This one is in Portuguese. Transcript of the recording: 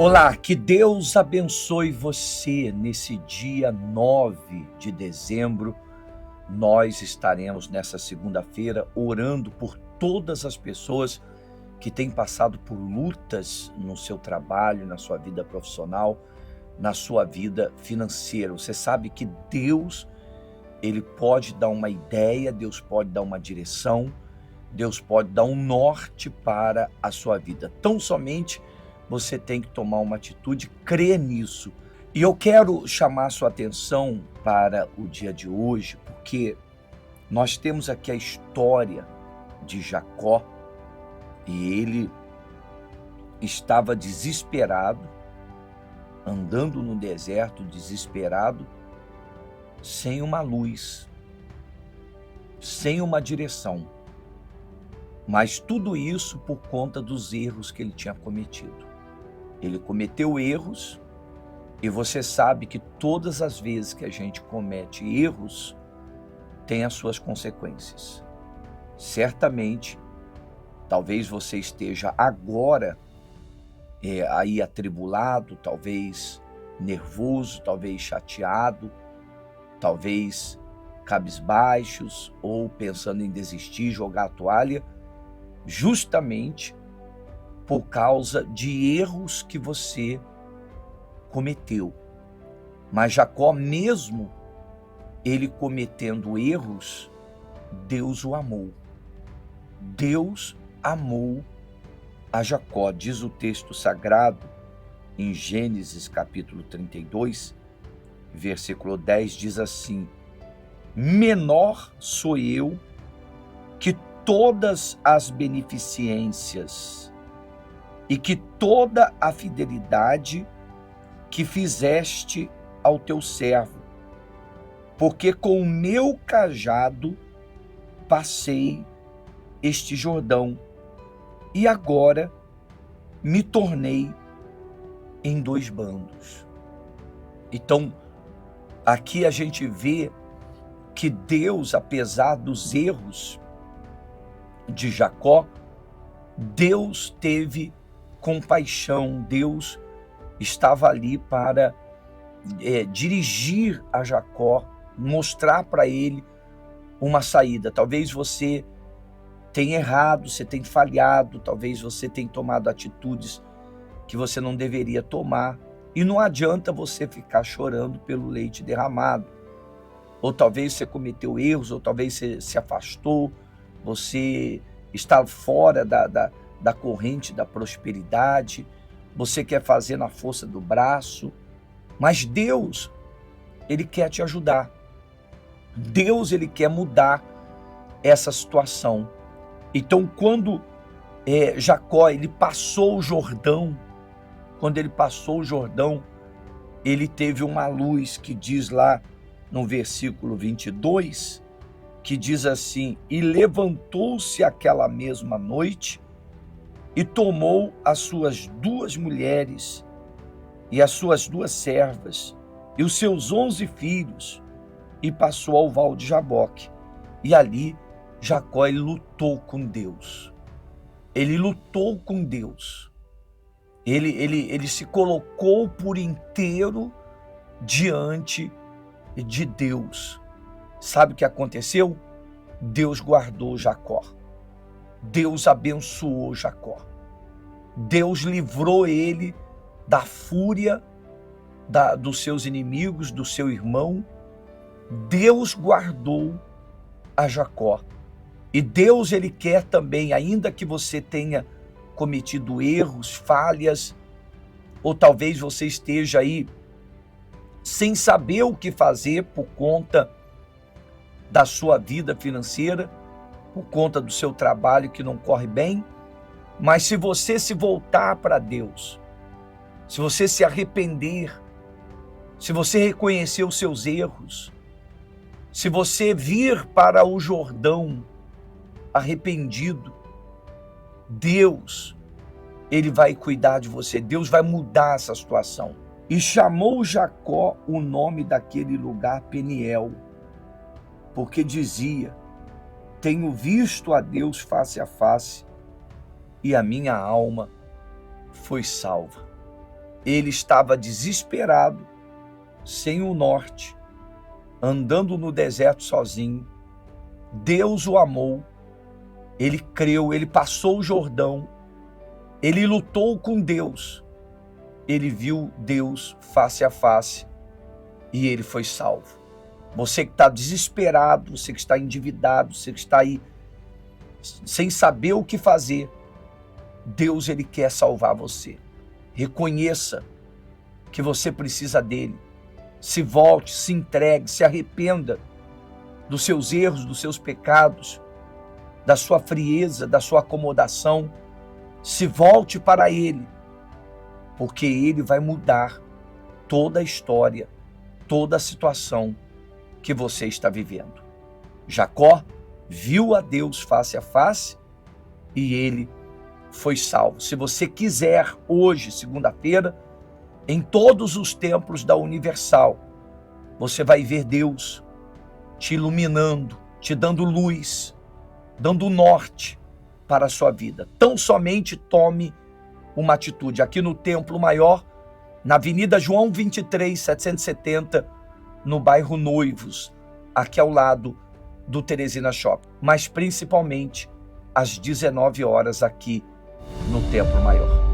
Olá, que Deus abençoe você nesse dia 9 de dezembro. Nós estaremos nessa segunda-feira orando por todas as pessoas que têm passado por lutas no seu trabalho, na sua vida profissional, na sua vida financeira. Você sabe que Deus, Ele pode dar uma ideia, Deus pode dar uma direção, Deus pode dar um norte para a sua vida. Tão somente você tem que tomar uma atitude, crer nisso. E eu quero chamar a sua atenção para o dia de hoje, porque nós temos aqui a história de Jacó, e ele estava desesperado, andando no deserto, desesperado, sem uma luz, sem uma direção. Mas tudo isso por conta dos erros que ele tinha cometido. Ele cometeu erros, e você sabe que todas as vezes que a gente comete erros, tem as suas consequências. Certamente, talvez você esteja agora aí atribulado, talvez nervoso, talvez chateado, talvez cabisbaixos, ou pensando em desistir, jogar a toalha, justamente por causa de erros que você cometeu. Mas Jacó, mesmo ele cometendo erros, Deus o amou. Deus amou a Jacó. Diz o texto sagrado em Gênesis capítulo 32, versículo 10, diz assim: menor sou eu que todas as beneficências e que toda a fidelidade que fizeste ao teu servo, porque com o meu cajado passei este Jordão, e agora me tornei em dois bandos. Então, aqui a gente vê que Deus, apesar dos erros de Jacó, Deus teve compaixão, Deus estava ali para dirigir a Jacó, mostrar para ele uma saída. Talvez você tenha errado, você tenha falhado, talvez você tenha tomado atitudes que você não deveria tomar, e não adianta você ficar chorando pelo leite derramado. Ou talvez você cometeu erros, ou talvez você se afastou, você está fora da corrente da prosperidade, você quer fazer na força do braço, mas Deus, Ele quer te ajudar. Deus, Ele quer mudar essa situação. Então, quando Jacó, ele passou o Jordão, ele teve uma luz, que diz lá no versículo 22, que diz assim: e levantou-se aquela mesma noite, e tomou as suas 2 mulheres, e as suas 2 servas, e os seus 11 filhos, e passou ao val de Jaboque. E ali Jacó, ele lutou com Deus. Ele lutou com Deus. Ele se colocou por inteiro diante de Deus. Sabe o que aconteceu? Deus guardou Jacó. Deus abençoou Jacó. Deus livrou ele da fúria dos seus inimigos, do seu irmão. Deus guardou a Jacó. E Deus, Ele quer também, ainda que você tenha cometido erros, falhas, ou talvez você esteja aí sem saber o que fazer por conta da sua vida financeira, por conta do seu trabalho que não corre bem, mas se você se voltar para Deus, se você se arrepender, se você reconhecer os seus erros, se você vir para o Jordão arrependido, Deus, Ele vai cuidar de você, Deus vai mudar essa situação. E chamou Jacó o nome daquele lugar Peniel, porque dizia: tenho visto a Deus face a face, e a minha alma foi salva. Ele estava desesperado, sem o norte, andando no deserto sozinho. Deus o amou, ele creu, ele passou o Jordão, ele lutou com Deus, ele viu Deus face a face e ele foi salvo. Você que está desesperado, você que está endividado, você que está aí sem saber o que fazer, Deus, ele quer salvar você. Reconheça que você precisa dele. Se volte, se entregue, se arrependa dos seus erros, dos seus pecados, da sua frieza, da sua acomodação. Se volte para ele, porque ele vai mudar toda a história, toda a situação que você está vivendo. Jacó viu a Deus face a face e ele foi salvo. Se você quiser, hoje, segunda-feira, em todos os templos da Universal, você vai ver Deus te iluminando, te dando luz, dando norte para a sua vida. Tão somente tome uma atitude. Aqui no Templo Maior, na Avenida João 23, 770, no bairro Noivos, aqui ao lado do Teresina Shopping. Mas principalmente às 19 horas aqui no Templo Maior.